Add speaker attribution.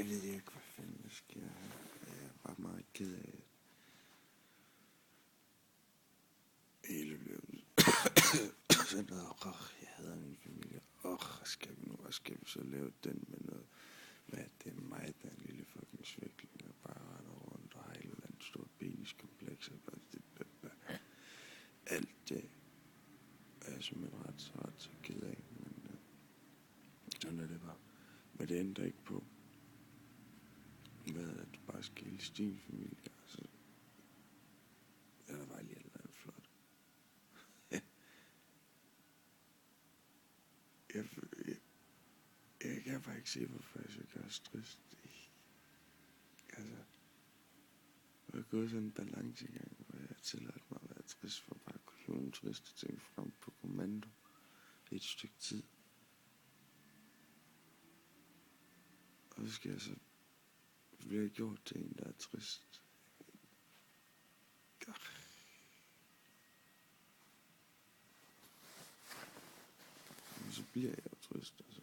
Speaker 1: Jeg ved ikke, hvad fanden der sker her. Jeg er bare meget ked af, at hele blev sådan noget. Jeg hader min familie. Hvad skal vi så lave den med noget? Hvad det er mig, der er en lille fucking svækling, og bare render rundt og har et eller andet stort peniskompleks. Alt det er jeg simpelthen ret så ked af. Men sådan er det bare. Men det ændrer ikke på, at du bare skal hilse din familie. Altså, der var lige et eller andet flot. Jeg kan bare ikke se, hvorfor jeg skal gøre stress. Altså, jeg har gået sådan en balancegang, hvor jeg har tilladt mig at være trist, for bare at kunne hive nogle triste ting frem på kommando i et stykke tid. Og så skal jeg så blive gjort til en, der er trist. Men så bliver jeg jo trist, altså.